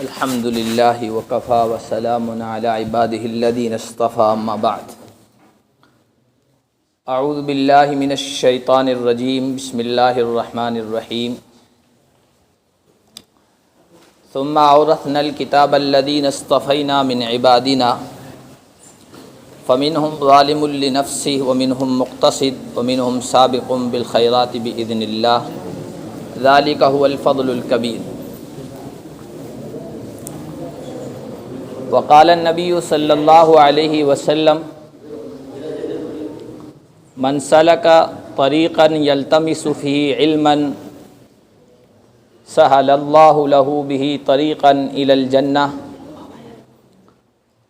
الحمد للہ وکفی وسلام علی عبادہ الذین اصطفی اما بعد اعوذ باللہ من الشیطان الرجیم بسم اللہ الرحمن الرحیم ثم اورثنا الکتاب الذین اصطفینا من عبادنا فمنہم ظالم لنفسہ ومنہم مقتصد ومنہم سابق بالخیرات بإذن اللہ ذلک هو الفضل الکبیر۔ وقال النبی صلی اللہ علیہ وسلم من سلک طریقا یلتمس فیہ علما سہل اللہ لہ بہ طریقا الی الجنہ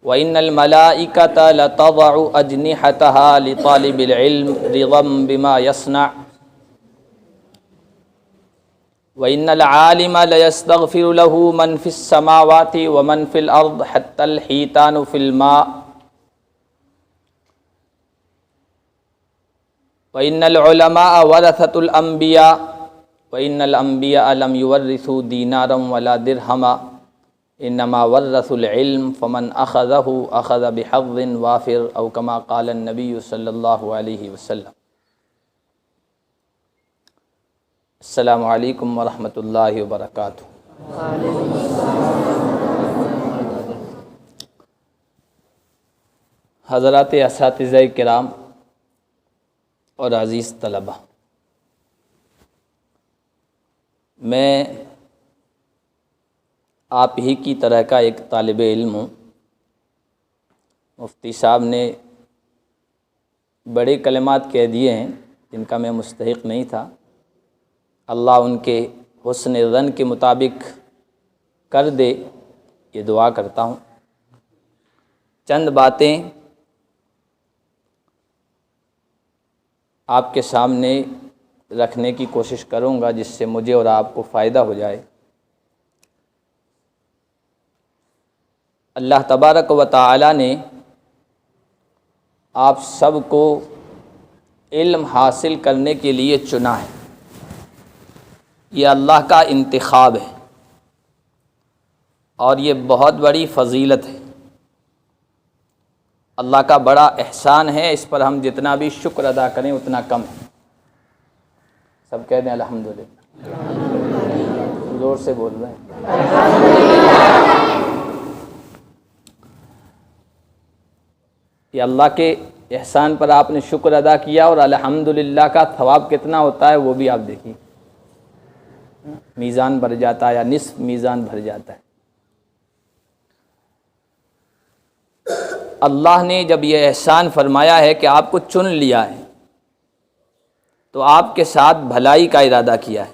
وإن الملائکۃ لتضع اجنحتها لطالب العلم رضا بما يصنع وَإِنَّ الْعَالِمَ لَيَسْتَغْفِرُ لَهُ مَنْ فِي السَّمَاوَاتِ وَمَنْ فِي الْأَرْضِ حَتَّى الْحِيتَانُ فِي الْمَاءِ وَإِنَّ الْعُلَمَاءَ وَرَثَةُ الْأَنْبِيَاءِ وَإِنَّ الْأَنْبِيَاءَ لَمْ يُوَرِّثُوا دِينَارًا وَلَا دِرْهَمًا إِنَّمَا وَرَّثُوا الْعِلْمَ فَمَنْ أَخَذَهُ أَخَذَ بِحَظٍّ وَافِرٍ أَوْ كَمَا قَالَ النَّبِيُّ صلی اللہ علیہ وسلم۔ السلام علیکم ورحمۃ اللہ وبرکاتہ۔ حضرات اساتذہ کرام اور عزیز طلبہ، میں آپ ہی کی طرح کا ایک طالب علم ہوں۔ مفتی صاحب نے بڑے کلمات کہہ دیے ہیں جن کا میں مستحق نہیں تھا، اللہ ان کے حسن ظن کے مطابق کر دے، یہ دعا کرتا ہوں۔ چند باتیں آپ کے سامنے رکھنے کی کوشش کروں گا جس سے مجھے اور آپ کو فائدہ ہو جائے۔ اللہ تبارک و تعالی نے آپ سب کو علم حاصل کرنے کے لیے چنا ہے، یہ اللہ کا انتخاب ہے اور یہ بہت بڑی فضیلت ہے، اللہ کا بڑا احسان ہے۔ اس پر ہم جتنا بھی شکر ادا کریں اتنا کم ہے۔ سب کہہ دیں الحمدللہ، زور سے بول رہے ہیں۔ یہ اللہ کے احسان پر آپ نے شکر ادا کیا، اور الحمدللہ کا ثواب کتنا ہوتا ہے وہ بھی آپ دیکھیے، میزان بھر جاتا ہے یا نصف میزان بھر جاتا ہے۔ اللہ نے جب یہ احسان فرمایا ہے کہ آپ کو چن لیا ہے تو آپ کے ساتھ بھلائی کا ارادہ کیا ہے۔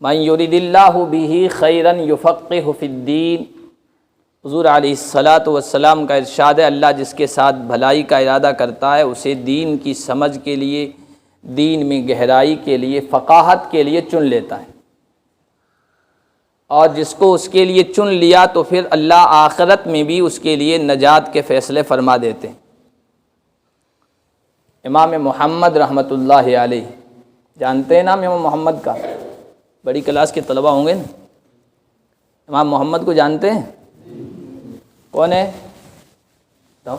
من یرد اللہ بہ خیرا یفقہہ فی الدین، حضور علیہ الصلاۃ والسلام کا ارشاد ہے، اللہ جس کے ساتھ بھلائی کا ارادہ کرتا ہے اسے دین کی سمجھ کے لیے، دین میں گہرائی کے لیے، فقاہت کے لیے چن لیتا ہے، اور جس کو اس کے لیے چن لیا تو پھر اللہ آخرت میں بھی اس کے لیے نجات کے فیصلے فرما دیتے ہیں۔ امام محمد رحمۃ اللہ علیہ، جانتے ہیں نام امام محمد کا؟ بڑی کلاس کے طلبہ ہوں گے نا، امام محمد کو جانتے ہیں؟ کون ہے؟ تو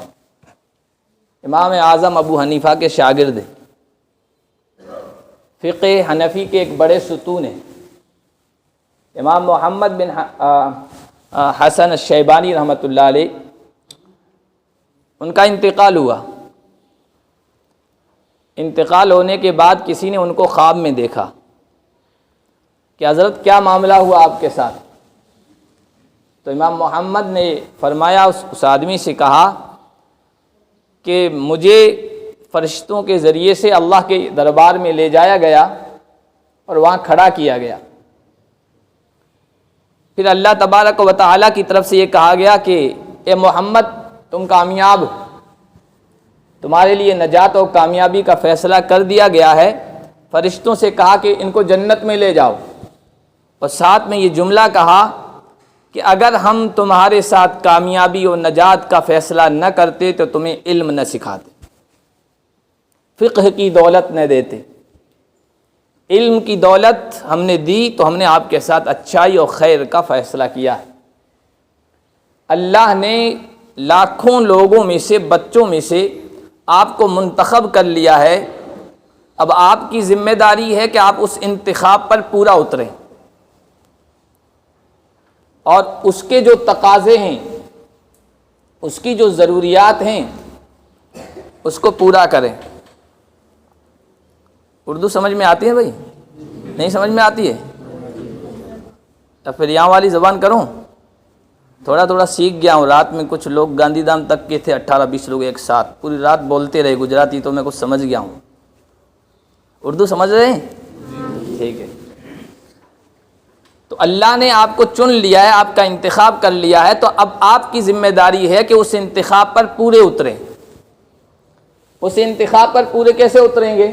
امام اعظم ابو حنیفہ کے شاگرد ہیں، فقہ حنفی کے ایک بڑے ستون ہیں۔ امام محمد بن حسن الشیبانی رحمۃ اللہ علیہ، ان کا انتقال ہوا۔ انتقال ہونے کے بعد کسی نے ان کو خواب میں دیکھا کہ حضرت کیا معاملہ ہوا آپ کے ساتھ؟ تو امام محمد نے فرمایا، اس آدمی سے کہا کہ مجھے فرشتوں کے ذریعے سے اللہ کے دربار میں لے جایا گیا اور وہاں کھڑا کیا گیا، پھر اللہ تبارک و تعالیٰ کی طرف سے یہ کہا گیا کہ اے محمد تم کامیاب ہو، تمہارے لیے نجات اور کامیابی کا فیصلہ کر دیا گیا ہے۔ فرشتوں سے کہا کہ ان کو جنت میں لے جاؤ، اور ساتھ میں یہ جملہ کہا کہ اگر ہم تمہارے ساتھ کامیابی اور نجات کا فیصلہ نہ کرتے تو تمہیں علم نہ سکھاتے، فقہ کی دولت نہ دیتے، علم کی دولت ہم نے دی تو ہم نے آپ کے ساتھ اچھائی اور خیر کا فیصلہ کیا ہے۔ اللہ نے لاکھوں لوگوں میں سے، بچوں میں سے آپ کو منتخب کر لیا ہے۔ اب آپ کی ذمہ داری ہے کہ آپ اس انتخاب پر پورا اتریں اور اس کے جو تقاضے ہیں، اس کی جو ضروریات ہیں، اس کو پورا کریں۔ اردو سمجھ میں آتی ہے بھائی؟ نہیں سمجھ میں آتی ہے تو پھر یہاں والی زبان کروں؟ تھوڑا تھوڑا سیکھ گیا ہوں۔ رات میں کچھ لوگ گاندھی دھام تک کے تھے، 18-20 لوگ ایک ساتھ، پوری رات بولتے رہے گجراتی، تو میں کچھ سمجھ گیا ہوں۔ اردو سمجھ رہے ہیں؟ ٹھیک ہے۔ تو اللہ نے آپ کو چن لیا ہے، آپ کا انتخاب کر لیا ہے، تو اب آپ کی ذمہ داری ہے کہ اس انتخاب پر پورے اتریں۔ اس انتخاب پر پورے کیسے اتریں گے؟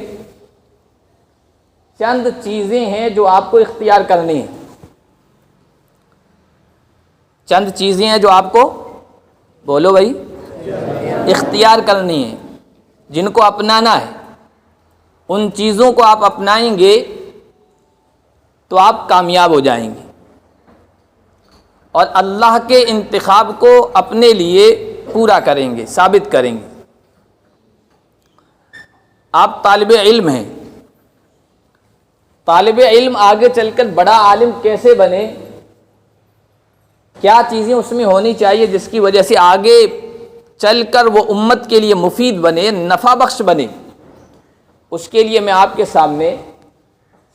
چند چیزیں ہیں جو آپ کو اختیار کرنی ہیں۔ چند چیزیں ہیں جو آپ کو، بولو بھائی، اختیار کرنی ہیں، جن کو اپنانا ہے۔ ان چیزوں کو آپ اپنائیں گے تو آپ کامیاب ہو جائیں گے اور اللہ کے انتخاب کو اپنے لیے پورا کریں گے، ثابت کریں گے۔ آپ طالب علم ہیں، طالب علم آگے چل کر بڑا عالم کیسے بنے؟ کیا چیزیں اس میں ہونی چاہیے جس کی وجہ سے آگے چل کر وہ امت کے لیے مفید بنے، نفع بخش بنے؟ اس کے لیے میں آپ کے سامنے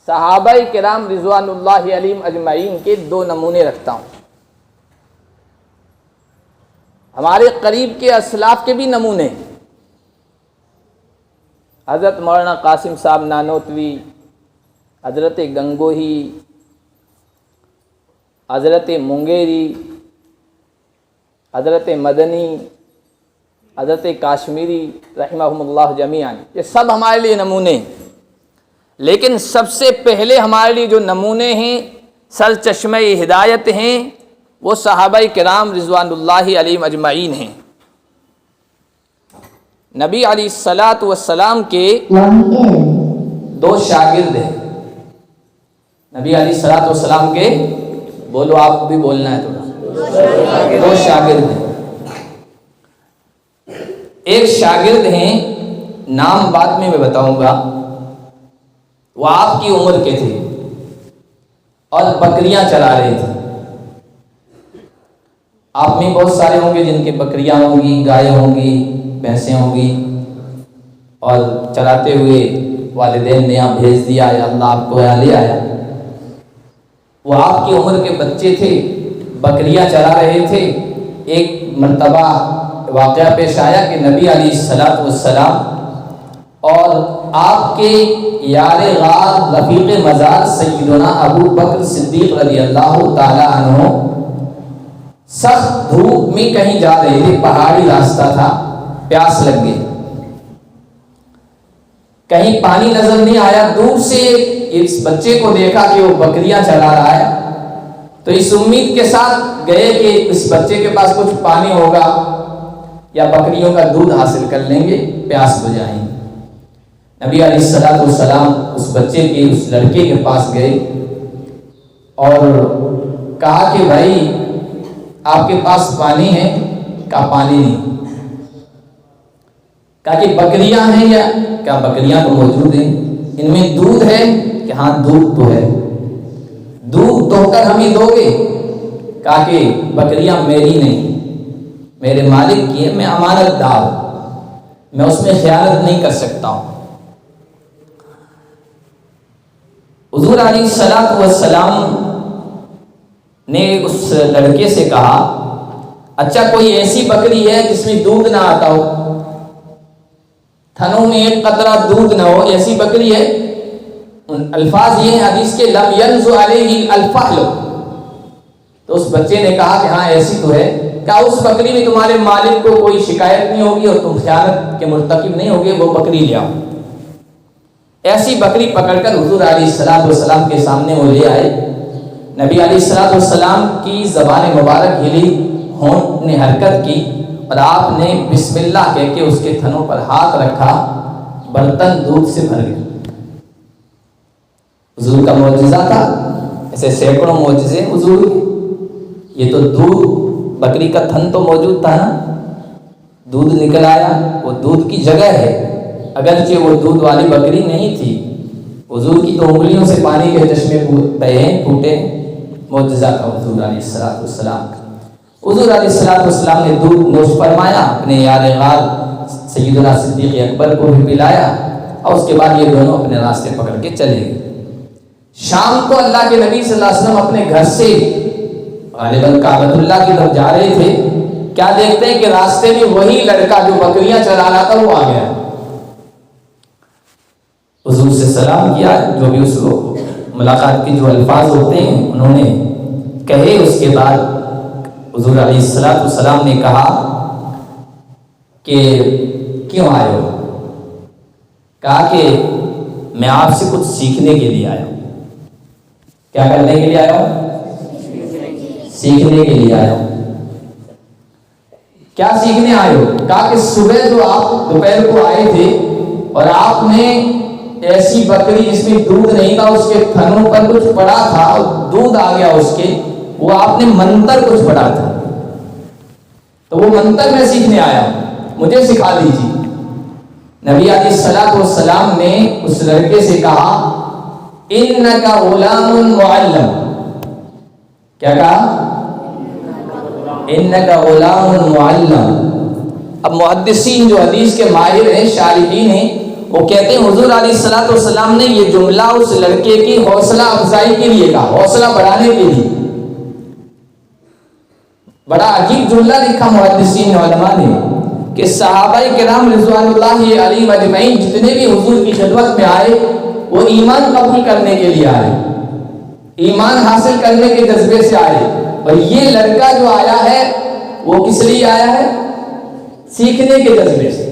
صحابہ کرام رضوان اللہ علیہم اجمعین کے 2 نمونے رکھتا ہوں۔ ہمارے قریب کے اسلاف کے بھی نمونے، حضرت مولانا قاسم صاحب نانوتوی، حضرت گنگوہی، حضرت منگیری، حضرت مدنی، حضرت کاشمیری رحمہم اللہ جمیعاً، یہ سب ہمارے لیے نمونے ہیں۔ لیکن سب سے پہلے ہمارے لیے جو نمونے ہیں، سر چشمہ ہدایت ہیں، وہ صحابہ کرام رضوان اللہ علیہم اجمعین ہیں۔ نبی علیہ الصلاۃ والسلام کے 2 شاگرد ہیں۔ نبی علیہ الصلاۃ والسلام کے، بولو آپ کو بھی بولنا ہے تھوڑا، 2 شاگرد ہیں۔ ایک شاگرد ہیں، نام بعد میں بتاؤں گا، وہ آپ کی عمر کے تھے اور بکریاں چلا رہے تھے۔ آپ میں بہت سارے ہوں گے جن کے بکریاں ہوں گی، گائے ہوں گی، بھینسیں ہوں گی، اور چلاتے ہوئے والدین نے یہاں بھیج دیا یا اللہ آپ کو یہاں لے آیا۔ وہ آپ کی عمر کے بچے تھے، بکریاں چلا رہے تھے۔ ایک مرتبہ واقعہ پیش آیا کہ نبی علیہ الصلاۃ والسلام اور آپ کے یار غار رفیق مزار سیدنا ابو بکر صدیق رضی اللہ تعالی عنہ سخت دھوپ میں کہیں جا رہے تھے، پہاڑی راستہ تھا، پیاس لگ گئی، کہیں پانی نظر نہیں آیا۔ دور سے اس بچے کو دیکھا کہ وہ بکریاں چلا رہا ہے، تو اس امید کے ساتھ گئے کہ اس بچے کے پاس کچھ پانی ہوگا یا بکریوں کا دودھ حاصل کر لیں گے، پیاس بجھائیں گے۔ نبی علیہ الصلاۃ والسلام اس بچے کے، اس لڑکے کے پاس گئے اور کہا کہ بھائی آپ کے پاس پانی ہے؟ کہا پانی نہیں۔ کہا کہ بکریاں ہیں؟ یا کہا بکریاں تو موجود ہیں۔ ان میں دودھ ہے؟ کہ ہاں دودھ تو ہے۔ دودھ دو کر ہمیں دو گے؟ کہا کہ بکریاں میری نہیں، میرے مالک کی ہے، میں امانت دار، میں اس میں خیانت نہیں کر سکتا ہوں۔ حضور علیہ الصلاۃ والسلام نے اس لڑکے سے کہا اچھا کوئی ایسی بکری ہے جس میں دودھ نہ آتا ہو، تھنوں میں ایک قطرہ دودھ نہ ہو، ایسی بکری ہے؟ الفاظ یہ ہیں حدیث کے، لم ینز علیہ الفحل۔ تو اس بچے نے کہا کہ ہاں ایسی تو ہے۔ کہا اس بکری میں تمہارے مالک کو کوئی شکایت نہیں ہوگی اور تم خیانت کے مرتکب نہیں ہوگے، وہ بکری لے آؤ۔ ایسی بکری پکڑ کر حضور علیہ الصلاۃ والسلام کے سامنے وہ لے آئے۔ نبی علیہ الصلاۃ والسلام کی زبان مبارک ہلی، ہونٹ نے حرکت کی اور آپ نے بسم اللہ کہہ کے اس کے تھنوں پر ہاتھ رکھا، برتن دودھ سے بھر گیا۔ حضور کا معجزہ تھا، ایسے سینکڑوں معجزے حضور کے۔ یہ تو دودھ، بکری کا تھن تو موجود تھا نا، دودھ نکل آیا، وہ دودھ کی جگہ ہے، اگرچہ وہ دودھ والی بکری نہیں تھی، حضور کی تو انگلیوں سے پانی کے چشمے بہے پھوٹے، معجزہ تھا حضور علیہ السلام کا۔ حضور علیہ السلام نے دودھ نوش فرمایا، اپنے یار غار سیدنا صدیق اکبر کو بھی پلایا، اور اس کے بعد یہ دونوں اپنے راستے پکڑ کے چلے گئے۔ شام کو اللہ کے نبی صلی اللہ علیہ وسلم اپنے گھر سے غالباً کعبۃ اللہ کی طرف جا رہے تھے، کیا دیکھتے ہیں کہ راستے میں وہی لڑکا جو بکریاں چلا رہا تھا وہ آ گیا۔ حضور سے سلام کیا، جو بھی اس کو ملاقات کے جو الفاظ ہوتے ہیں انہوں نے کہے، اس کے بعد حضور علیہ السلام نے کہا کہ کیوں آئے ہو؟ کہا کہ میں آپ سے کچھ سیکھنے کے لیے آیا ہوں۔ کیا کرنے کے لیے آیا ہوں؟ سیکھنے کے لیے آیا ہوں۔ کیا سیکھنے آئے ہو؟ کہا کہ صبح جو آپ دوپہر کو آئے تھے اور آپ نے ایسی بکری جس میں دودھ نہیں تھا، اس کے تھنوں پر کچھ پڑا تھا اور دودھ آ گیا اس کے، وہ آپ نے منتر کچھ پڑھا تھا، تو وہ منتر میں سیکھنے آیا ہوں، مجھے سکھا دیجیے۔ نبی علیہ السلام نے اس لڑکے سے کہا انک غلام معلم۔ کیا کہا؟ انک غلام معلم۔ اب محدثین جو حدیث کے ماہر ہیں، شارحین ہیں، وہ کہتے ہیں حضور علیہ السلام نے یہ جملہ اس لڑکے کی حوصلہ افزائی کے لیے کہا، حوصلہ بڑھانے کے لیے۔ بڑا عجیب جملہ لکھا محدثین علماء نے کہ صحابہ کرام رضوان اللہ علیہم اجمعین جتنے بھی حضور کی خدمت میں آئے وہ ایمان قبول کرنے کے لیے آئے، ایمان حاصل کرنے کے جذبے سے آئے، اور یہ لڑکا جو آیا ہے وہ کس لیے آیا ہے؟ سیکھنے کے جذبے سے،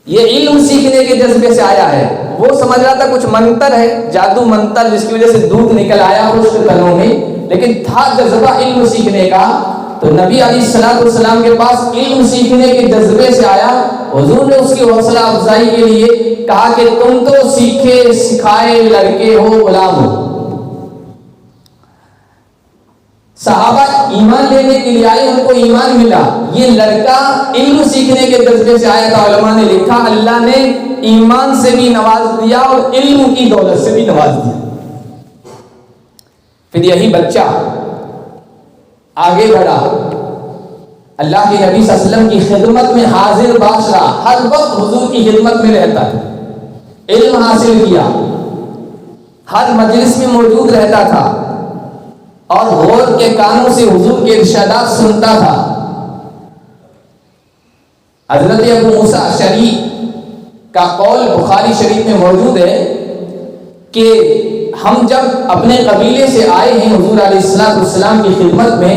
یہ علم سیکھنے کے جذبے سے آیا ہے۔ وہ سمجھ رہا تھا کچھ منتر ہے، جادو منتر جس کی وجہ سے دودھ نکل آیا اس کے تنوں میں، لیکن تھا جذبہ علم سیکھنے کا، تو نبی علیہ السلام کے پاس علم سیکھنے کے جذبے سے آیا۔ حضور نے اس کی حوصلہ افزائی کے لیے کہا کہ تم تو سیکھے سکھائے لڑکے ہو، غلام ہو۔ صحابہ ایمان لینے کے لیے آئے، ان کو ایمان ملا، یہ لڑکا علم سیکھنے کے جذبے سے آیا تھا۔ علماء نے لکھا اللہ نے ایمان سے بھی نواز دیا اور علم کی دولت سے بھی نواز دیا۔ پھر یہی بچہ آگے بڑھا، اللہ کے نبی صلی اللہ علیہ وسلم کی خدمت میں حاضر باش رہا، ہر وقت حضور کی خدمت میں رہتا تھا، علم حاصل کیا، ہر مجلس میں موجود رہتا تھا اور غور کے کانوں سے حضور کے ارشادات سنتا تھا۔ حضرت ابو موسیٰ اشعری کا قول بخاری شریف میں موجود ہے کہ ہم جب اپنے قبیلے سے آئے ہیں حضور علیہ السلام کی خدمت میں،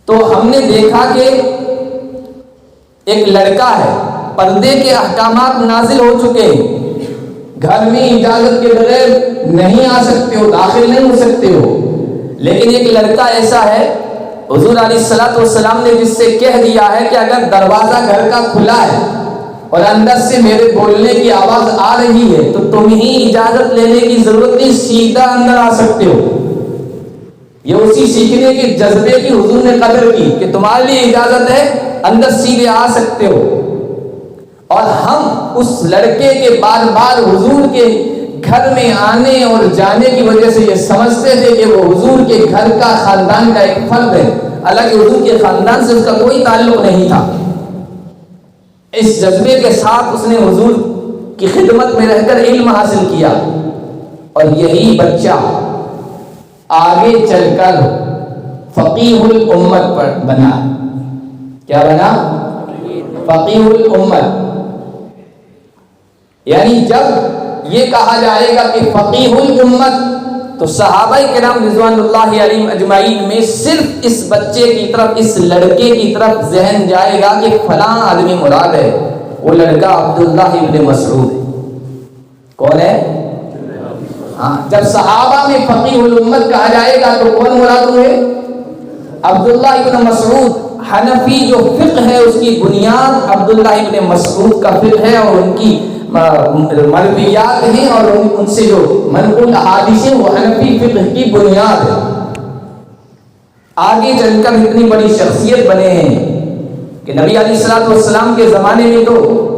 تو ہم نے دیکھا کہ ایک لڑکا ہے، پردے کے احکامات نازل ہو چکے ہیں، گھر میں اجازت کے بغیر نہیں آ سکتے ہو، داخل نہیں ہو سکتے ہو، لیکن ایک لڑکا ایسا ہے حضور علیہ السلام نے جس سے کہہ دیا ہے کہ اگر دروازہ گھر کا کھلا ہے اور اندر سے میرے بولنے کی آواز آ رہی ہے تو تم ہی اجازت لینے کی ضرورت نہیں، سیدھا اندر آ سکتے ہو۔ یہ اسی سیکھنے کے جذبے کی حضور نے قدر کی کہ تمہارے لیے اجازت ہے، اندر سیدھے آ سکتے ہو۔ اور ہم اس لڑکے کے بار بار حضور کے گھر میں آنے اور جانے کی وجہ سے یہ سمجھتے تھے کہ وہ حضور کے گھر کا، خاندان کا ایک فرد ہے، حالانکہ حضور کے خاندان سے اس کا کوئی تعلق نہیں تھا۔ اس جذبے کے ساتھ اس نے حضور کی خدمت میں رہ کر علم حاصل کیا، اور یہی بچہ آگے چل کر فقیہ الامت پر بنا۔ کیا بنا؟ فقیہ الامت۔ یعنی جب یہ کہا جائے گا کہ فقیہ الامت، تو صحابہ کرام رضوان اللہ علیہم اجمعین میں صرف اس بچے کی طرف، اس لڑکے کی طرف ذہن جائے گا کہ فلاں آدمی مراد ہے، وہ لڑکا عبداللہ ابن مسعود ہے۔ کون ہے؟ ہاں، جب صحابہ میں فقیہ الامت کہا جائے گا تو کون مراد ہوئے؟ عبداللہ ابن مسعود۔ حنفی جو فقہ ہے اس کی بنیاد عبداللہ ابن مسعود کا فقہ ہے، اور ان کی مرویات ہیں اور ان سے جو منقول احادیث ہیں وہ حنفی فقہ کی بنیاد ہے. آگے چل کر اتنی بڑی شخصیت بنے ہیں کہ نبی علیہ الصلوۃ والسلام کے زمانے میں تو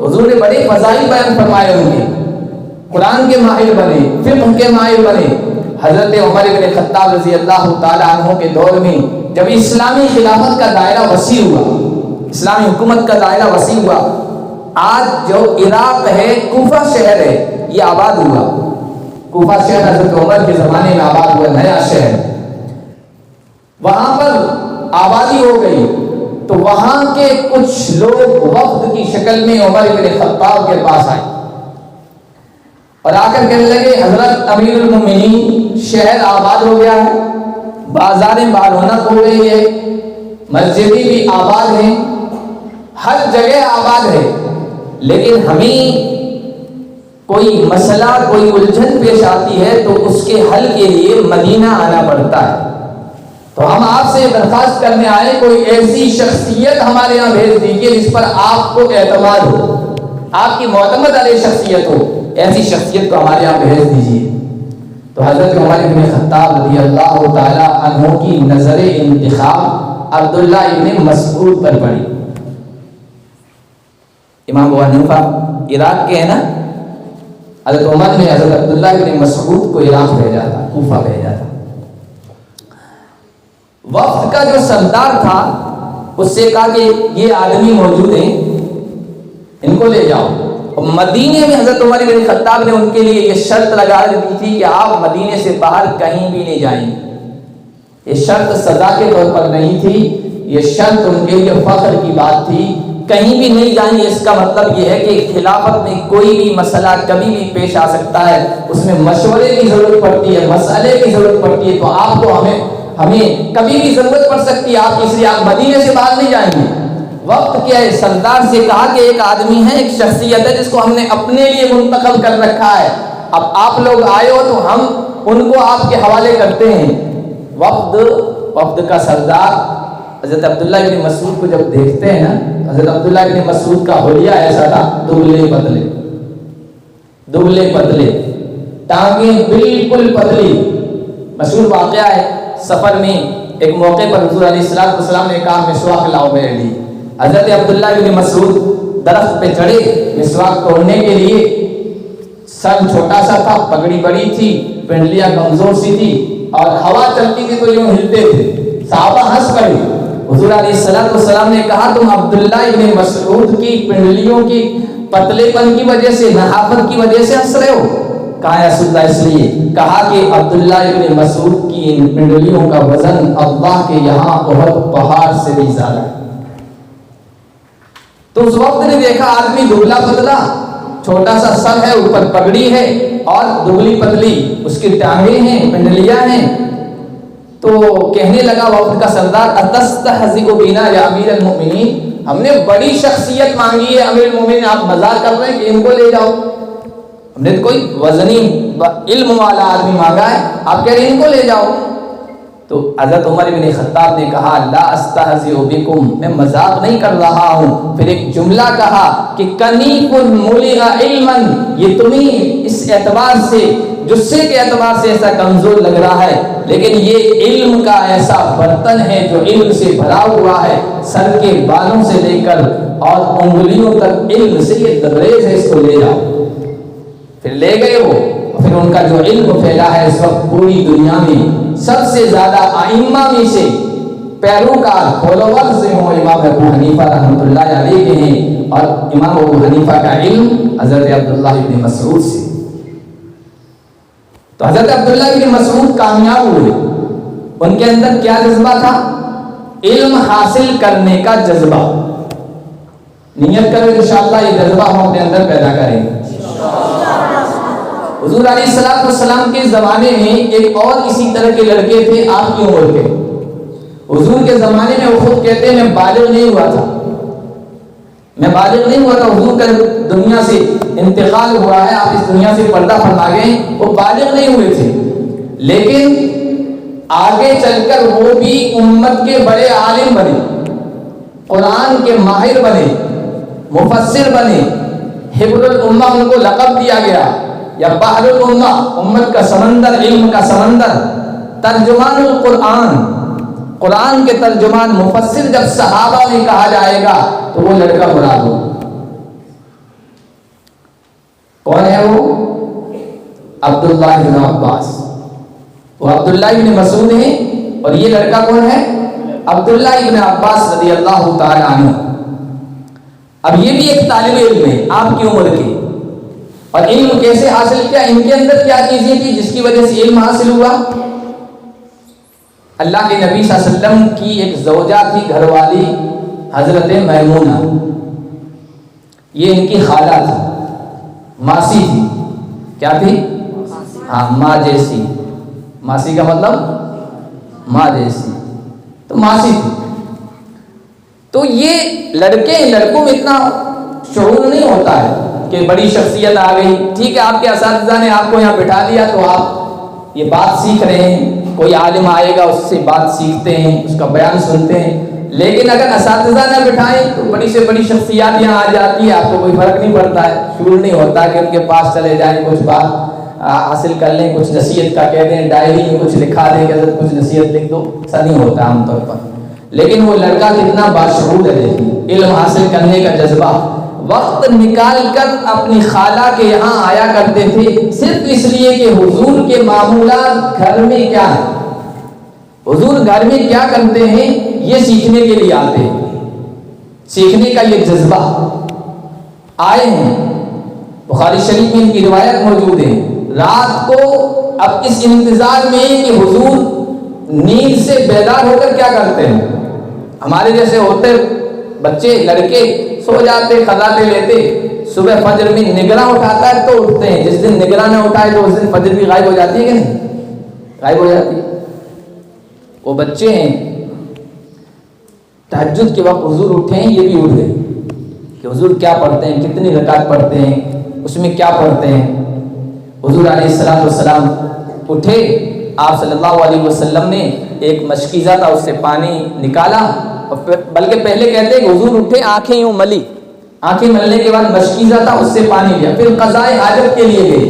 حضور نے بڑے فضائل بیان فرمائے ان کے. قرآن کے ماہر بنے, فقہ کے ماہر بنے. حضرت عمر بن خطاب رضی اللہ تعالی عنہ کے دور میں جب اسلامی خلافت کا دائرہ وسیع ہوا, اسلامی حکومت کا دائرہ وسیع ہوا, آج جو عراق ہے, کوفہ شہر ہے, یہ آباد ہوا. کوفہ شہر حضرت عمر کے زمانے میں آباد ہوا, نیا شہر. وہاں پر آبادی ہو گئی تو وہاں کے کچھ لوگ وفد کی شکل میں عمر بن خطاب کے پاس آئے اور آ کر کہنے لگے, حضرت امیر المومنین, شہر آباد ہو گیا ہے, بازاریں بارونق ہو گئی ہے, مسجدیں بھی آباد ہیں, ہر جگہ آباد ہے, لیکن ہمیں کوئی مسئلہ, کوئی الجھن پیش آتی ہے تو اس کے حل کے لیے مدینہ آنا پڑتا ہے. تو ہم آپ سے درخواست کرنے آئے, کوئی ایسی شخصیت ہمارے یہاں بھیج دیجیے جس پر آپ کو اعتماد ہو, آپ کی معتمد علیہ شخصیت ہو, ایسی شخصیت کو ہمارے یہاں بھیج دیجیے. تو حضرت عمر بن خطاب رضی اللہ تعالی عنہ کی نظر انتخاب عبداللہ ابن مسعود پر پڑی. امام ابو حنیفہ عراق کے ہیں نا, حضرت عمر نے حضرت عبداللہ ابن مسعود کو عراق بھیجا تھا, کوفہ بھیجا تھا. وفد کا جو سردار تھا اس سے کہا کہ یہ آدمی موجود ہیں, ان کو لے جاؤ. اور مدینے میں حضرت عمر بن خطاب نے ان کے لیے یہ شرط لگا دی تھی کہ آپ مدینے سے باہر کہیں بھی نہیں جائیں. یہ شرط سزا کے طور پر نہیں تھی, یہ شرط ان کے لیے فخر کی بات تھی. کہیں بھی نہیں جائیں گے, اس کا مطلب یہ ہے کہ خلافت میں کوئی بھی مسئلہ کبھی بھی پیش آ سکتا ہے, اس میں مشورے کی ضرورت پڑتی ہے, مسئلے کی ضرورت پڑتی ہے, تو آپ کو ہمیں کبھی بھی ضرورت پڑ سکتی ہے آپ کی, اس لیے آپ مدینے سے باہر نہیں جائیں گے. وقت کیا ہے, سردار سے کہا کہ ایک آدمی ہے, ایک شخصیت ہے جس کو ہم نے اپنے لیے منتخب کر رکھا ہے, اب آپ لوگ آئے ہو تو ہم ان کو آپ کے حوالے کرتے ہیں. وفد کا سردار حضرت عبداللہ بن مسعود کو جب دیکھتے ہیں نا, حضرت عبداللہ بن مسعود کا حلیہ ایسا تھا, دبلے پتلے, ٹانگیں بالکل پتلی. مشہور واقعہ ہے, سفر میں ایک موقع پر حضور علیہ السلام نے کہا مسواک لاؤ میرے لیے. حضرت عبداللہ بن مسعود درخت پہ چڑھے مسواک توڑنے کے لیے. سر چھوٹا سا تھا, پگڑی بڑی تھی, پنڈلیاں کمزور سی تھی, اور ہوا چلتی تھی تو یوں ہلتے تھے. صحابہ ہنس پڑے. حضور علیہ السلام نے کہا تم عبداللہ بن مسعود کی پنڈلیوں کی پتلے پن کی وجہ سے, نحافت کی وجہ سے ہنس رہے ہو؟ کہا یا رسول اللہ, اس لیے. کہا کہ عبداللہ ابن مسعود کی ان پنڈلیوں کا وزن اللہ کے یہاں بہت پہاڑ سے بھی زیادہ ہے. تو اس وقت نے دیکھا آدمی دبلا پتلا, چھوٹا سا سر ہے, اوپر پگڑی ہے اور دبلی پتلی, اس کی ٹانگیں ہیں, پنڈلیاں ہیں. تو کہنے لگا وفد کا سردار, اتستہزئ بنا یا امیر المؤمنین, ہم نے بڑی شخصیت مانگی ہے امیر المؤمنین, آپ مذاق کر رہے ہیں کہ ان کو لے جاؤ؟ ہم نے کوئی وزنی علم والا آدمی مانگا ہے, آپ کہہ رہے ہیں ان کو لے جاؤ. تو حضرت عمر بن خطاب نے کہا لا استہزئ بکم, میں مذاق نہیں کر رہا ہوں. پھر ایک جملہ کہا کہ کنیف ملئ علما, یہ تمہیں اس اعتبار سے, جسے کے اعتبار سے ایسا کمزور لگ رہا ہے, لیکن یہ علم کا ایسا برتن ہے جو علم سے بھرا ہوا ہے, سر کے بالوں سے لے کر اور انگلیوں تک علم سے یہ تبریز ہے, اس کو لے جاؤ. پھر لے گئے وہ, پھر ان کا جو علم پھیلا ہے اس وقت پوری دنیا میں سب سے زیادہ ائمہ میں سے پیروکار فالوورز سے ہوں امام ابو حنیفہ رحمۃ اللہ علیہ کے ہیں, اور امام ابو حنیفہ کا علم حضرت عبداللہ ابن مسعود سے. تو حضرت عبداللہ ابن مسعود کامیاب ہوئے. ان کے اندر کیا جذبہ تھا؟ علم حاصل کرنے کا جذبہ. نیت کریں انشاءاللہ یہ جذبہ ہم اپنے اندر پیدا کریں گے. حضور علیہ السلام کے زمانے میں ایک اور اسی طرح کے لڑکے تھے آپ کی عمر کے. حضور کے زمانے میں وہ خود کہتے ہیں میں بالغ نہیں ہوا تھا, حضور کا دنیا سے انتقال ہوا ہے, آپ اس دنیا سے پردہ فرما گئے, وہ بالغ نہیں ہوئے تھے, لیکن آگے چل کر وہ بھی امت کے بڑے عالم بنے, قرآن کے ماہر بنے, مفسر بنے, حبر الامہ ان کو لقب دیا گیا، یا بحر الامہ، امت کا سمندر، علم کا سمندر، ترجمان القرآن، قرآن کے ترجمان، مفسر جب صحابہ میں کہا جائے گا تو وہ لڑکا مراد ہو۔ کون ہے وہ؟ عبداللہ بن عباس۔ وہ عبداللہ بن مسعود ہیں، اور یہ لڑکا کون ہے؟ عبداللہ ابن عباس رضی اللہ تعالی عنہ۔ اب یہ بھی ایک طالب علم ہے آپ کی عمر کے، اور علم کیسے حاصل کیا؟ ان کے اندر کیا چیزیں تھی جس کی وجہ سے علم حاصل ہوا؟ اللہ کے نبی صلی اللہ علیہ وسلم کی ایک زوجہ تھی، گھر والی، حضرت میمونہ، یہ ان کی خالہ تھی، ماسی تھی۔ کیا تھی؟ ہاں، ماں جیسی۔ ماسی کا مطلب ماں جیسی، تو ماسی تھی۔ تو یہ لڑکوں میں اتنا شعور نہیں ہوتا ہے کہ بڑی شخصیت آ گئی، ٹھیک ہے آپ کے اساتذہ نے آپ کو یہاں بٹھا دیا تو آپ یہ بات سیکھ رہے ہیں، کوئی عالم آئے گا اس سے بات سیکھتے ہیں، اس کا بیان سنتے ہیں، لیکن اگر اساتذہ نہ بٹھائیں تو بڑی سے بڑی شخصیات یہاں آ جاتی ہے، آپ کو کوئی فرق نہیں پڑتا ہے، شعور نہیں ہوتا کہ ان کے پاس چلے جائیں، کچھ بات حاصل کر لیں، کچھ نصیحت کا کہہ دیں، ڈائری میں کچھ لکھا دیں کہ حضرت کچھ نصیحت لکھ دو، ایسا نہیں ہوتا عام طور پر۔ لیکن وہ لڑکا کتنا باشعور ہے، دیکھیے علم حاصل کرنے کا جذبہ، وقت نکال کر اپنی خالہ کے یہاں آیا کرتے تھے، صرف اس لیے کہ حضور کے معمولات گھر میں کیا ہے، حضور گھر میں کیا کرتے ہیں یہ سیکھنے کے لیے آتے ہیں، سیکھنے کا یہ جذبہ آئے ہیں۔ بخاری شریف میں ان کی روایت موجود ہے، رات کو اب اس انتظار میں کہ حضور نیند سے بیدار ہو کر کیا کرتے ہیں، ہمارے جیسے ہوتے بچے لڑکے سو جاتے، قضاتے لیتے، صبح فجر میں نگراں اٹھاتا ہے تو اٹھتے ہیں، جس دن نگراں نہ اٹھائے تو اس دن فجر بھی غائب ہو جاتی ہے کہ نہیں؟ غائب ہو جاتی ہے۔ وہ بچے ہیں، تہجد کے وقت حضور اٹھے ہیں، یہ بھی اٹھ گئے کہ حضور کیا پڑھتے ہیں، کتنی رکعت پڑھتے ہیں، اس میں کیا پڑھتے ہیں۔ حضور علیہ السلام اٹھے، آپ صلی اللہ علیہ وسلم نے ایک مشکیزہ تھا اس سے پانی نکالا، اور بلکہ پہلے کہتے ہیں کہ حضور اٹھے، آنکھیں یوں ملی، آنکھیں ملنے کے بعد مشکیزہ تھا اس سے پانی لیا، پھر قضائے حاجت کے لیے گئے،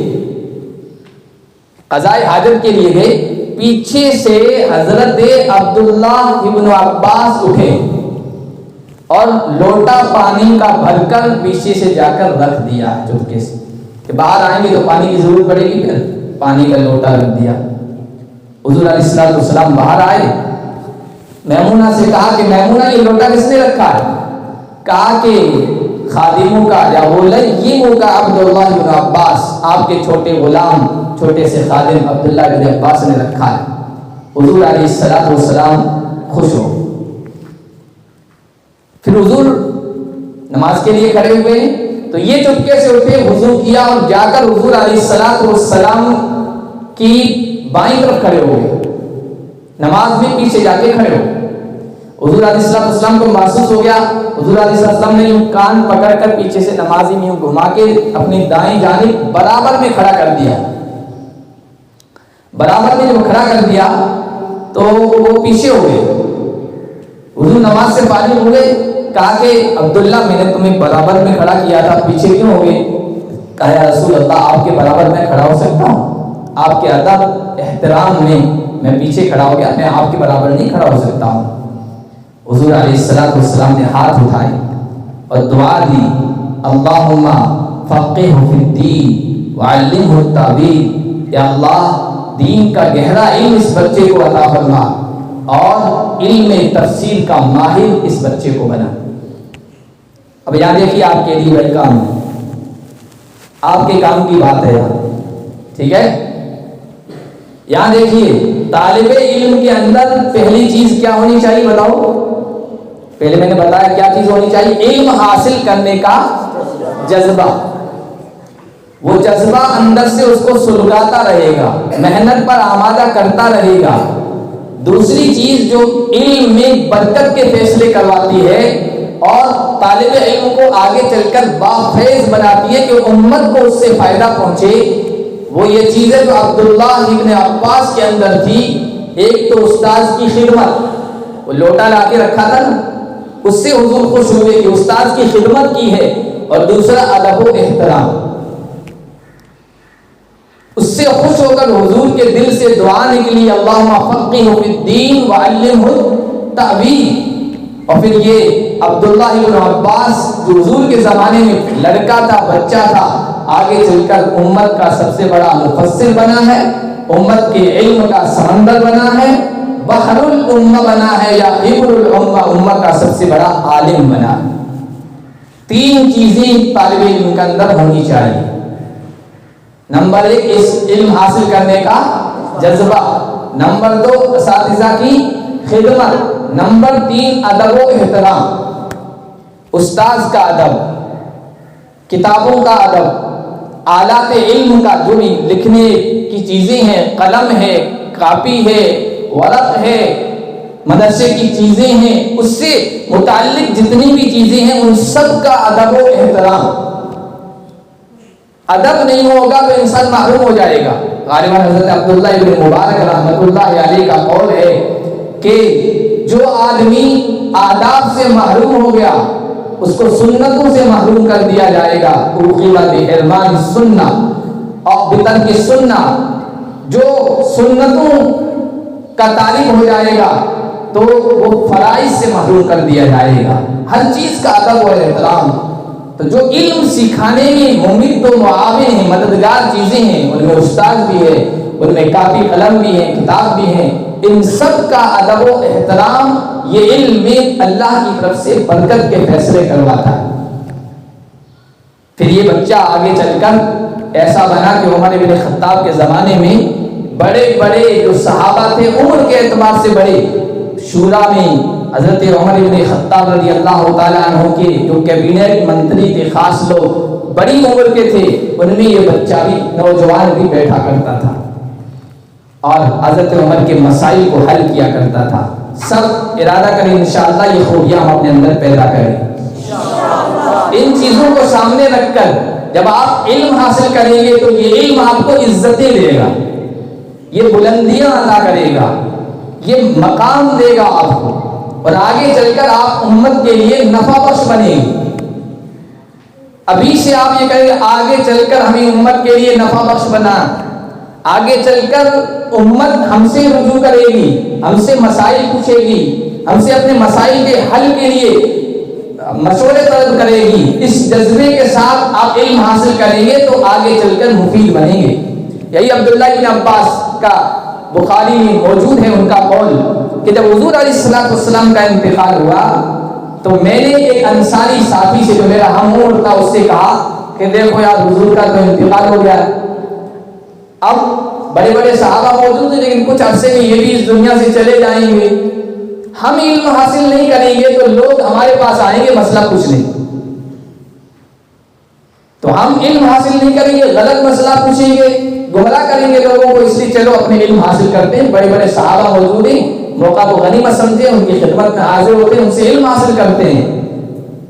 قضائے حاجت کے لیے گئے، پیچھے سے حضرت عبداللہ ابن عباس اٹھے اور لوٹا پانی کا بھر کر پیچھے سے جا کر رکھ دیا چپکے سے، کہ باہر آئیں گے تو پانی کی ضرورت پڑے گی، پھر پانی کا لوٹا رکھ دیا۔ حضور علیہ السلام باہر آئے، میمونہ سے کہا کہ میمونہ یہ لوٹا کس نے رکھا ہے؟ کہا کہ خادموں کا یا غلاموں کا عبداللہ بن عباس، آپ کے چھوٹے غلام، چھوٹے سے خادم عبداللہ بن عباس نے رکھا ہے۔ حضور علیہ السلام خوش ہو، پھر حضور نماز کے لیے کھڑے ہوئے تو یہ چپکے سے اٹھے، وضو کیا اور جا کر حضور علیہ السلام کی بائیں طرف کھڑے ہو گئے، نماز میں پیچھے جا کے کھڑے ہو۔ حضور علیہ السلام کو محسوس ہو گیا، حضور علیہ السلام نے یوں کان پکڑ کر پیچھے سے نمازی میں یوں گھما کے اپنی دائیں جانب برابر میں کھڑا کر دیا، برابر میں جب کھڑا کر دیا تو وہ پیچھے ہو گئے۔ حضور نماز سے فارغ ہوئے، کہا کہ عبداللہ میں نے تمہیں برابر میں کھڑا کیا تھا، پیچھے کیوں ہو گئے؟ کہا یا رسول اللہ آپ کے برابر میں کھڑا ہو سکتا ہوں، آپ کے ادب احترام میں پیچھے کھڑا ہو گیا، میں آپ کے برابر نہیں کھڑا ہو سکتا ہوں۔ حضور علیہ السلام نے ہاتھ اٹھائے اور دعا دی، اللہم فقہہ فی الدین وعلمہ التاویل، یا اللہ دین کا گہرا علم اس بچے کو عطا فرما اور علم تفسیر کا ماہر اس بچے کو بنا۔ اب یہاں دیکھیے آپ کے لیے بھائی کام، آپ کے کام کی بات ہے یہاں، ٹھیک ہے؟ یہاں دیکھیے طالب علم کے اندر پہلی چیز کیا ہونی چاہیے بتاؤ؟ پہلے میں نے بتایا کیا چیز ہونی چاہیے، علم حاصل کرنے کا جذبہ، وہ جذبہ اندر سے اس کو سلگاتا رہے گا، محنت پر آمادہ کرتا رہے گا۔ دوسری چیز جو علم میں برکت کے فیصلے کرواتی ہے اور طالب علم کو آگے چل کر بافیض بناتی ہے کہ امت کو اس سے فائدہ پہنچے، وہ یہ چیز ہے جو عبداللہ ابن عباس کے اندر تھی۔ ایک تو استاذ کی خدمت، وہ لوٹا لا کے رکھا تھا نا، اس سے حضور خوش ہوئے کہ استاذ کی خدمت کی ہے اور دوسرا ادب و احترام. اس سے خوش ہو کر حضور کے دل سے دعا نکلی اللہم فقہہ فی الدین وعلمہ التأویل. اور پھر یہ عبداللہ ابن عباس جو حضور کے زمانے میں لڑکا تھا، بچہ تھا، آگے چل کر امت کا سب سے بڑا مفسر بنا ہے، امت کے علم کا سمندر بنا ہے، بحر الامہ بنا ہے، یا ابن الامہ، امت کا سب سے بڑا عالم بنا ہے. 3 چیزیں طالب علم کے اندر ہونی چاہیے. نمبر 1 اس علم حاصل کرنے کا جذبہ، نمبر 2 اساتذہ کی خدمت، نمبر 3 ادب و احترام. استاذ کا ادب، کتابوں کا ادب، آلات علم کا جو بھی لکھنے کی چیزیں ہیں، قلم ہے، کاپی ہے، ورق ہے، مدرسے کی چیزیں ہیں، اس سے متعلق جتنی بھی چیزیں ہیں ان سب کا ادب و احترام. ادب نہیں ہوگا تو انسان محروم ہو جائے گا. غالباً حضرت عبداللہ ابن مبارک رحمۃ اللہ علیہ کا قول ہے کہ جو آدمی آداب سے محروم ہو گیا اس کو سنتوں سے محروم کر دیا جائے گا. بحرمان السنہ اور بترک السنہ، جو سنتوں کا تارک ہو جائے گا تو وہ فرائض سے محروم کر دیا جائے گا. ہر چیز کا ادب و احترام. تو جو علم سکھانے میں ممد و معاون ہیں، مددگار چیزیں ہیں، ان میں استاد بھی ہے، ان میں کاپی قلم بھی ہے، کتاب بھی ہے، ان سب کا ادب و احترام یہ علم میں اللہ کی طرف سے برکت کے فیصلے کرواتا ہے. پھر یہ بچہ آگے چل کر ایسا بنا کہ عمر بن خطاب کے زمانے میں بڑے بڑے جو صحابہ تھے عمر کے اعتبار سے بڑے، شورا میں حضرت عمر بن خطاب رضی اللہ تعالیٰ عنہ کے جو کیبنٹ منتری تھے، خاص لوگ بڑی عمر کے تھے، ان میں یہ بچہ بھی، نوجوان بھی بیٹھا کرتا تھا اور حضرت عمر کے مسائل کو حل کیا کرتا تھا. سب ارادہ کریں انشاءاللہ یہ خوبیاں ہم اپنے اندر پیدا کریں. ان چیزوں کو سامنے رکھ کر جب آپ علم حاصل کریں گے تو یہ علم آپ کو عزتیں دے گا، یہ بلندیاں عطا کرے گا، یہ مقام دے گا آپ کو، اور آگے چل کر آپ امت کے لیے نفع بخش بنے گی. ابھی سے آپ یہ کہیں گے آگے چل کر ہمیں امت کے لیے نفع بخش بنا، آگے چل کر امت ہم سے رجوع کرے گی، ہم سے مسائل پوچھے گی، ہم سے اپنے مسائل کے حل کے لیے مشورے طلب کرے گی. اس جذبے کے ساتھ آپ علم حاصل کریں گے تو آگے چل کر مفید بنیں گے. یہی عبداللہ بن عباس کا بخاری میں موجود ہے ان کا قول کہ جب حضور علیہ السلام کا انتقال ہوا تو میں نے ایک انصاری ساتھی سے جو میرا ہم عمر تھا اس سے کہا کہ دیکھو یار حضور کا تو انتقال ہو گیا، اب بڑے بڑے صحابہ موجود ہیں لیکن کچھ عرصے میں یہ بھی اس دنیا سے چلے جائیں گے، ہم علم حاصل نہیں کریں گے تو لوگ ہمارے پاس آئیں گے مسئلہ پوچھنے، تو ہم علم حاصل نہیں کریں گے، غلط مسئلہ پوچھیں گے، گمراہ کریں گے لوگوں کو، اس لیے چلو اپنے علم حاصل کرتے ہیں. بڑے بڑے صحابہ موجود ہیں، موقع کو غنیمت سمجھیں، ان کی خدمت میں حاضر ہوتے ہیں، ان سے علم حاصل کرتے ہیں.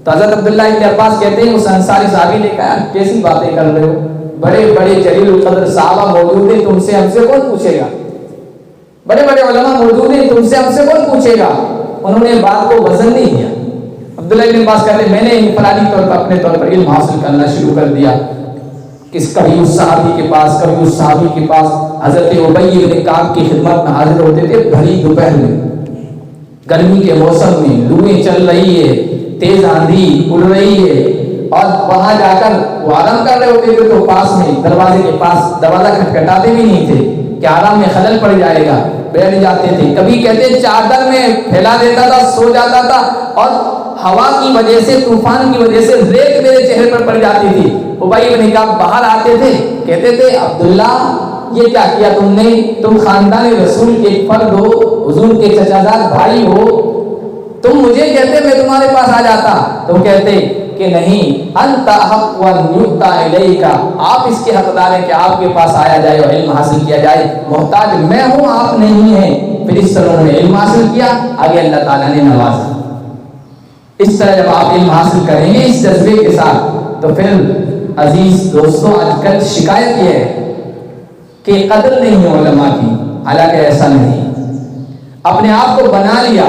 تو حضرت عبداللہ ابن عباس کہتے ہیں اس انصاری صحابی نے کہا کیسی باتیں کر رہے ہو، بڑے بڑے جلیل القدر صحابہ موجود ہیں، تم سے ہم سے کون پوچھے گا، بڑے بڑے علماء موجود ہیں، تم سے ہم سے کون پوچھے گا. انہوں نے بات کو وزن نہیں دیا. عبداللہ ابن عباس کہتے ہیں میں نے انفرادی طور پر اپنے طور پر علم حاصل کرنا شروع کر دیا. کبھی اس صحابی کے پاس، کبھی اس صحابی کے پاس، حضرت ابی بن کعب کی خدمت میں حاضر ہوتے تھے. بھری دوپہر میں، گرمی کے موسم میں، لویں چل رہی ہے، تیز آندھی اڑ رہی ہے، اور وہاں جا کر وہ آرام کر رہے ہوتے تھے تو پاس میں دروازے کے پاس دروازہ کھٹکھٹاتے بھی نہیں تھے کہ آرام میں خلل پڑ جائے گا، بیٹھ جاتے تھے. کبھی کہتے چادر میں پھیلا دیتا تھا، سو جاتا تھا، اور ہوا کی وجہ سے، طوفان کی وجہ سے ریت میرے چہرے پر پڑ جاتی تھی. ابی بن کعب باہر آتے تھے، کہتے تھے عبداللہ یہ کیا کیا تم نے، تم خاندان رسول کے ایک فرد ہو، حضور کے چچازاد بھائی ہو، تم مجھے کہتے میں تمہارے پاس آ جاتا. تم کہتے کہ نہیں، انت حق ونیؤتی الیک، آپ اس کے حقدار ہیں کہ آپ کے پاس آیا جائے اور علم حاصل کیا جائے، محتاج میں ہوں آپ نہیں ہیں. پھر اس طرح انہوں نے علم حاصل کیا، آگے اللہ تعالیٰ نے نوازا. اس طرح جب آپ علم حاصل کریں گے اس جذبے کے ساتھ تو پھر عزیز دوستوں آج کل شکایت یہ ہے کہ قدر نہیں ہے علماء کی، حالانکہ ایسا نہیں. اپنے آپ کو بنا لیا،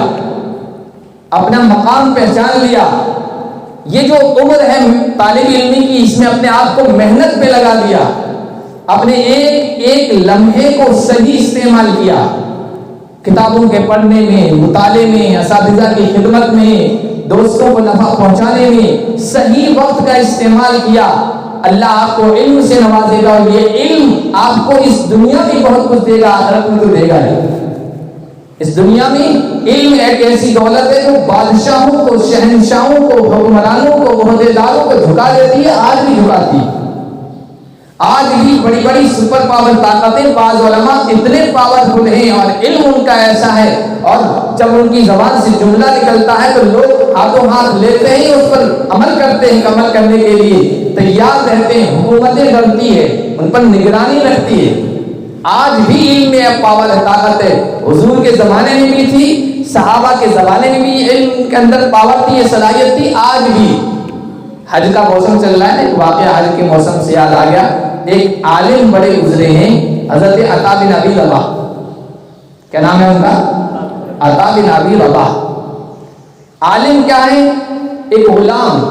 اپنا مقام پہچان لیا، یہ جو عمر ہے طالب علمی کی، اس میں اپنے آپ کو محنت پہ لگا دیا، اپنے ایک ایک لمحے کو صحیح استعمال کیا، کتابوں کے پڑھنے میں، مطالعے میں، اساتذہ کی خدمت میں، دوستوں کو نفع پہنچانے میں صحیح وقت کا استعمال کیا، اللہ آپ کو علم سے نوازے گا، اور یہ علم آپ کو اس دنیا میں بہت کچھ دے گا، آخرت میں تو دے گا ہی۔ اس دنیا میں علم ایک ایسی دولت ہے جو بادشاہوں کو، شہنشاہوں کو، حکمرانوں کو، عہدیداروں کو جھکا دیتی ہے، آج بھی جھکاتی ہے۔ آج بھی بڑی بڑی سپر پاور طاقتیں، بعض علماء اتنے پاورفل ہیں اور علم ان کا ایسا ہے، اور جب ان کی زبان سے جملہ نکلتا ہے تو لوگ ہاتھوں ہاتھ لیتے ہیں، اس پر عمل کرتے ہیں، عمل کرنے کے لیے تیار رہتے ہیں، حکومتیں ڈرتی ہے، ان پر نگرانی رکھتی ہے۔ آج بھی علم میں پاور ہے، طاقت ہے، حضور کے زمانے میں بھی تھی، صحابہ کے زمانے میں بھی علم کے اندر پاور تھی، صلاحیت تھی، آج بھی۔ حج کا موسم چل رہا ہے، ایک واقعہ حج کے موسم سے یاد آ گیا، ایک عالم بڑے گزرے ہیں، حضرت عطا بن ابی رباح، کیا نام ہے ان کا؟ عطا بن ابی رباح۔ عالم کیا ہے؟ ایک غلام،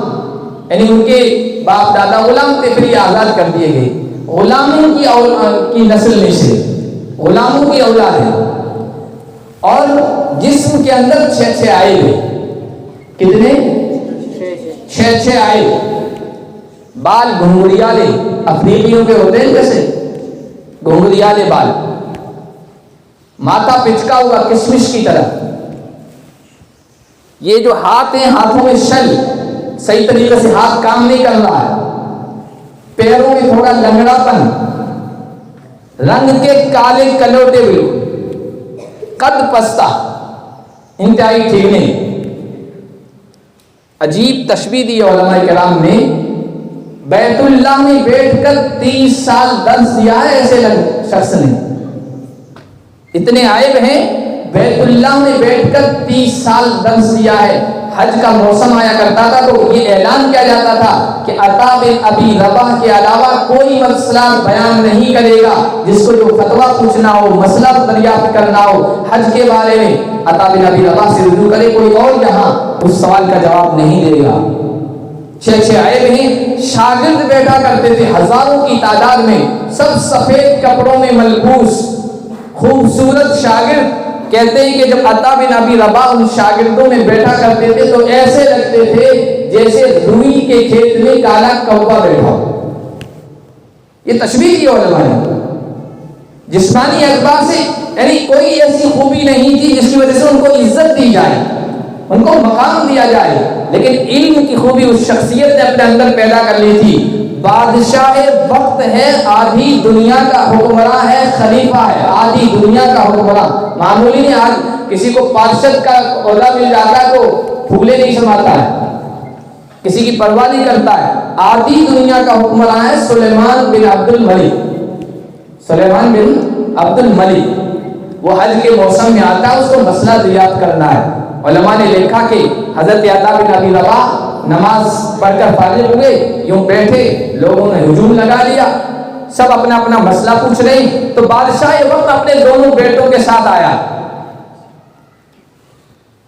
یعنی ان کے باپ دادا غلام تھے، پھر یہ آزاد کر دیے گئے، غلاموں کی نسل میں سے، غلاموں کی اولاد ہے، اور جسم کے اندر 6 آئے ہوئے، کتنے؟ 6 آئے، بال گھنگریالے، افریقیوں کے ہوتے ہیں جیسے گھنگریالے بال، ماتھا پچکا ہوا کشمش کی طرح، یہ جو ہاتھ ہیں ہاتھوں میں شل، صحیح طریقے سے ہاتھ کام نہیں کر رہا ہے، پیروں میں تھوڑا لنگڑا پن، رنگ کے کالے کلوٹے ہوئے، قد پستہ، انتہائی ٹھیک نہیں۔ عجیب تشبیہ دی علماء کرام نے، بیت اللہ میں بیٹھ کر 30 سال درس دیا ہے ایسے شخص نے، اتنے عائب ہیں، بیت اللہ میں بیٹھ کر 30 سال درس دیا ہے۔ حج کا موسم آیا کرتا تھا تو یہ اعلان کیا جاتا تھا کہ عطا بن ابی رباح کے علاوہ کوئی مسئلہ بیان نہیں کرے گا، جس کو جو فتویٰ پوچھنا ہو، مسئلہ دریافت کرنا ہو حج کے بارے میں، عطا بن ابی رباح سے رجوع کرے، کوئی اور یہاں اس سوال کا جواب نہیں دے گا۔ 6 عائب ہیں، شاگرد بیٹھا کرتے تھے ہزاروں کی تعداد میں، سب سفید کپڑوں میں ملبوس، خوبصورت شاگرد۔ کہتے ہیں کہ جب عطا بن ابی رباح ان شاگردوں میں بیٹھا کرتے تھے تو ایسے لگتے تھے جیسے روئی کے کھیت میں کالا کوّا بیٹھا ہو۔ یہ تشبیہ کی علماء نے، جسمانی اعتبار سے یعنی کوئی ایسی خوبی نہیں تھی جس کی وجہ سے ان کو عزت دی جائے، ان کو مقام دیا جائے، لیکن علم کی خوبی اس شخصیت نے اپنے اندر پیدا کر لی تھی۔ بادشاہ وقت ہے، آدھی دنیا کا حکمراں ہے، خلیفہ ہے، آدھی دنیا کا حکمراں، معمولی نہیں۔ آج کسی کو پارشد کا عہدہ مل جاتا ہے تو پھولے نہیں سماتا ہے، کسی کی پرواہ نہیں کرتا ہے۔ آدھی دنیا کا حکمراں ہے سلیمان بن عبد الملک، سلیمان بن عبد الملک۔ وہ حج کے موسم میں آتا ہے، اس کو مسئلہ دریافت کرنا ہے۔ علماء نے لکھا کہ حضرت عطا بن ابی رباح نماز پڑھ کر فارغ ہوئے، یوں بیٹھے، لوگوں نے ہجوم لگا لیا، سب اپنا اپنا مسئلہ پوچھ رہے ہیں، تو بادشاہ وقت اپنے دونوں بیٹوں کے ساتھ آیا۔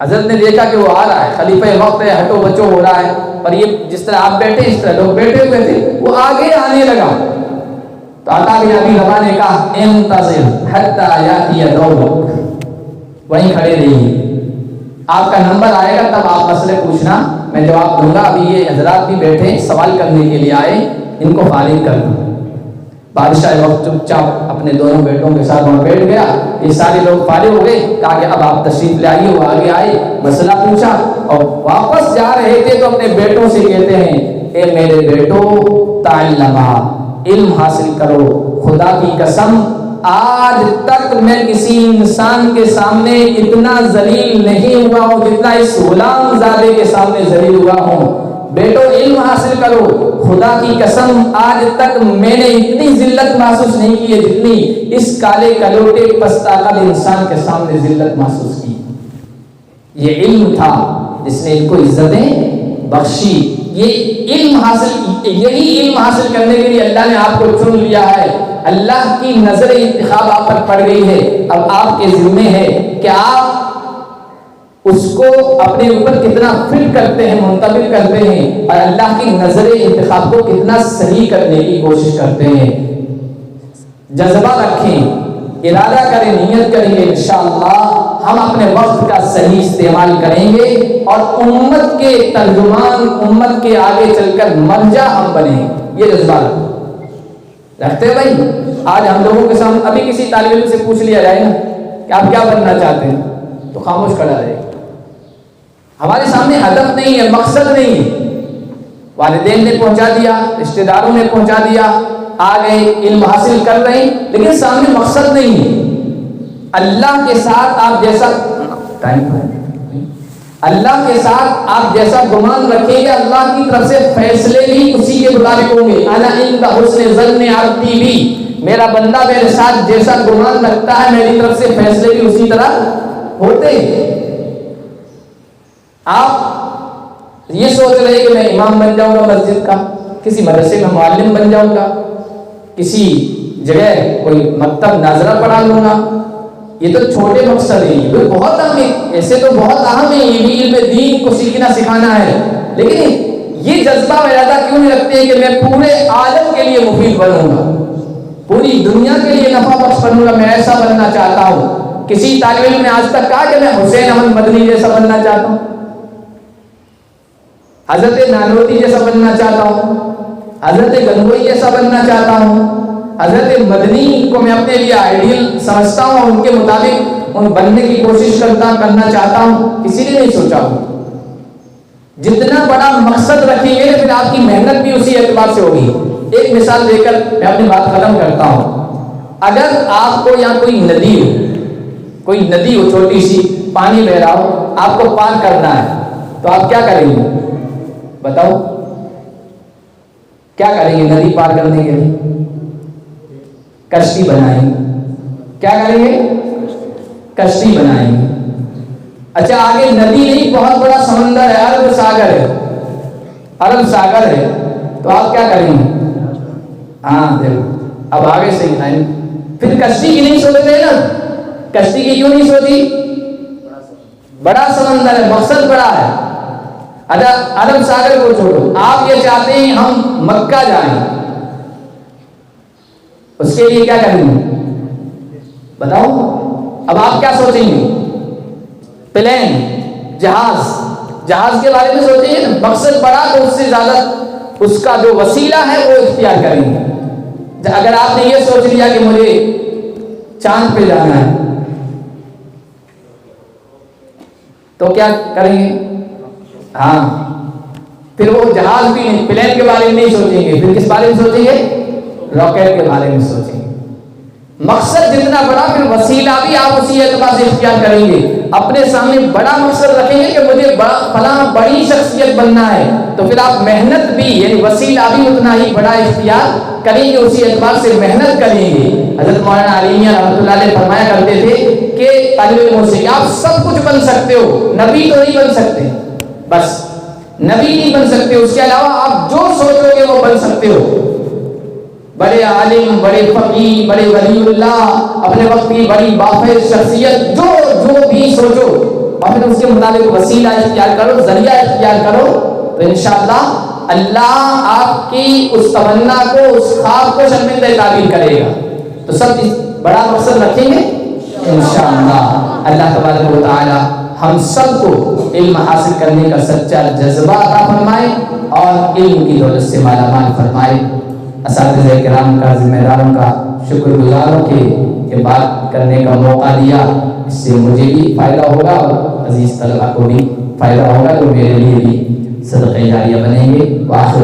حضرت نے دیکھا کہ وہ آ رہا ہے، خلیفہ وقت ہے، ہٹو بچو ہو رہا ہے، اور یہ جس طرح آپ بیٹھے اس طرح لوگ بیٹھے ہوئے تھے، وہ آگے آنے لگا۔ تو عطا بن ابی رباح نے کہا انتظر حتی یاتی دورک، وہیں کھڑے رہیے، آپ کا نمبر آئے گا تب آپ مسئلے پوچھنا، میں جواب دوں گا، ابھی یہ حضرات بھی بیٹھے سوال کرنے کے لیے آئے، ان کو فارغ کر دوں۔ بادشاہ وقت چپ چاپ اپنے دونوں بیٹوں کے ساتھ وہاں بیٹھ گیا، یہ سارے لوگ فارغ ہو گئے، کہا کہ اب آپ تشریف لے آئیے۔ وہ آگے آئے، مسئلہ پوچھا، اور واپس جا رہے تھے تو اپنے بیٹوں سے کہتے ہیں اے میرے بیٹو تعلما، علم حاصل کرو، خدا کی قسم آج تک میں کسی انسان کے سامنے اتنا ذلیل نہیں ہوا ہوں جتنا اس غلام زادے کے سامنے ذلیل ہوا ہوں۔ بیٹو علم حاصل کرو، خدا کی قسم آج تک میں نے اتنی ذلت محسوس نہیں کی ہے جتنی اس کالے کلوٹے پستہ انسان کے سامنے ذلت محسوس کی۔ یہ علم تھا جس نے ان کو عزتیں بخشی۔ یہ علم حاصل، یہی علم حاصل کرنے کے لیے اللہ نے آپ کو چن لیا ہے۔ اللہ کی نظر انتخاب آپ پر پڑ گئی ہے، اب آپ کے ذمے ہے کہ آپ اس کو اپنے اوپر کتنا فٹ کرتے ہیں، منتقل کرتے ہیں، اور اللہ کی نظر انتخاب کو کتنا صحیح کرنے کی کوشش کرتے ہیں۔ جذبہ رکھیں، ارادہ کریں، نیت کریں گے، انشاءاللہ ہم اپنے وقت کا صحیح استعمال کریں گے اور امت کے ترجمان، امت کے آگے چل کر مرجع ہم بنیں گے۔ یہ جذبہ رکھتے ہیں بھائی۔ آج ہم لوگوں کے سامنے ابھی کسی طالب علم سے پوچھ لیا جائے نا کہ آپ کیا بننا چاہتے ہیں، تو خاموش کھڑا رہے۔ ہمارے سامنے ہدف نہیں ہے، مقصد نہیں ہے۔ والدین نے پہنچا دیا، رشتہ داروں نے پہنچا دیا، آ گئے، علم حاصل کر رہے ہیں، لیکن سامنے مقصد نہیں ہے۔ اللہ کے ساتھ آپ جیسا اللہ کے ساتھ آپ جیسا گمان رکھیں گے، اللہ کی طرف سے فیصلے بھی اسی کے مطابق ہوں گے۔ انا عند حسن ظن عبدی بی، میرا بندہ میرے ساتھ جیسا گمان رکھتا ہے، میری طرف سے فیصلے بھی اسی طرح ہوتے ہیں۔ آپ یہ سوچ رہے کہ میں امام بن جاؤں گا مسجد کا، کسی مدرسے میں معلم بن جاؤں گا، کسی جگہ کوئی مکتب ناظرہ پڑھا لوں گا، یہ تو چھوٹے مقصد ہیں، یہ بہت اہم ہے، ایسے تو بہت اہم ہے، یہ بھی علم دین کو سیکھنا سکھانا ہے، لیکن یہ جذبہ اور ارادہ کیوں نہیں رکھتے ہیں کہ میں پورے عالم کے لیے مفید بنوں گا، پوری دنیا کے لیے نفع بخش بنوں گا، میں ایسا بننا چاہتا ہوں۔ کسی طالب علم نے آج تک کہا کہ میں حسین احمد مدنی جیسا بننا چاہتا ہوں، حضرت نانوتی جیسا بننا چاہتا ہوں، حضرت گنگوئی جیسا بننا چاہتا ہوں، حضرت مدنی کو میں اپنے لیے آئیڈیل سمجھتا ہوں اور ان کے مطابق ان بننے کی کوشش کرنا چاہتا ہوں، کسی نے نہیں سوچا ہوں۔ جتنا بڑا مقصد رکھیں گے پھر آپ کی محنت بھی اسی اعتبار سے ہوگی۔ ایک مثال دے کر میں اپنی بات ختم کرتا ہوں۔ اگر آپ کو یہاں کوئی ندی ہو چھوٹی سی، پانی بہ رہا ہو، آپ کو پار کرنا ہے، تو آپ کیا کریں گے؟ بتاؤ کیا کریں گے؟ ندی پار کرنے کے لیے کشتی بنائیں گے۔ کیا کریں گے؟ کشتی بنائیں گے۔ اچھا آگے ندی نہیں، بہت بڑا سمندر ہے، عرب ساگر ہے، تو آپ کیا کریں گے؟ ہاں دیکھو اب آگے سے ہی پھر کشتی کی نہیں سوچ رہے نا، کشتی کی کیوں نہیں سوچی؟ بڑا سمندر ہے، مقصد بڑا ہے۔ عرب ساگر کو چھوڑو، آپ یہ چاہتے ہیں ہم مکہ جائیں، اس کے لیے کیا کریں گے بتاؤ؟ اب آپ کیا سوچیں گے؟ پلین، جہاز کے بارے میں سوچیں گے۔ مقصد بڑا تو اس سے زیادہ اس کا جو وسیلہ ہے وہ اختیار کریں گے۔ اگر آپ نے یہ سوچ لیا کہ مجھے چاند پہ جانا ہے تو کیا کریں گے؟ ہاں پھر وہ جہاز بھی نہیں، پلین کے بارے میں نہیں سوچیں گے، پھر کس بارے میں سوچیں گے؟ راکٹ کے بارے میں سوچیں گے۔ مقصد جتنا بڑا پھر وسیلہ بھی آپ اسی اعتبار سے اختیار کریں گے۔ اپنے سامنے بڑا مقصد رکھیں گے کہ مجھے فلاں بڑی شخصیت بننا ہے، تو پھر آپ محنت بھی یعنی وسیلہ بھی اتنا ہی بڑا اختیار کریں گے، اسی اعتبار سے محنت کریں گے۔ حضرت مولانا علی میاں رحمۃ اللہ علیہ فرمایا کرتے تھے کہ طالب علموں سے کہ آپ سب کچھ بن سکتے ہو، نبی تو نہیں بن سکتے، بس نبی نہیں بن سکتے، اس کے علاوہ آپ جو سوچو گے وہ بن سکتے ہو۔ بڑے عالم، بڑے فقیہ، بڑے ولی اللہ، اپنے وقت کی بڑی بافیض شخصیت، جو بھی سوچو اور پھر اس کے مطابق وسیلہ اختیار کرو، ذریعہ اختیار کرو، تو انشاءاللہ اللہ آپ کی اس تمنا کو، اس خواب کو شرمندہ تعبیر کرے گا۔ تو سب بڑا مقصد رکھیں گے انشاءاللہ۔ اللہ تبارک و تعالی ہم سب کو علم حاصل کرنے کا سچا جذبہ عطا فرمائے اور علم کی دولت سے مالا مال فرمائے۔ اساتذہ کرام کا، ذمہ داروں کا شکر گزاروں کے یہ بات کرنے کا موقع دیا، اس سے مجھے بھی فائدہ ہوگا اور عزیز طلبہ کو بھی فائدہ ہوگا، تو میرے لیے بھی صدقہ جاریہ بنیں گے۔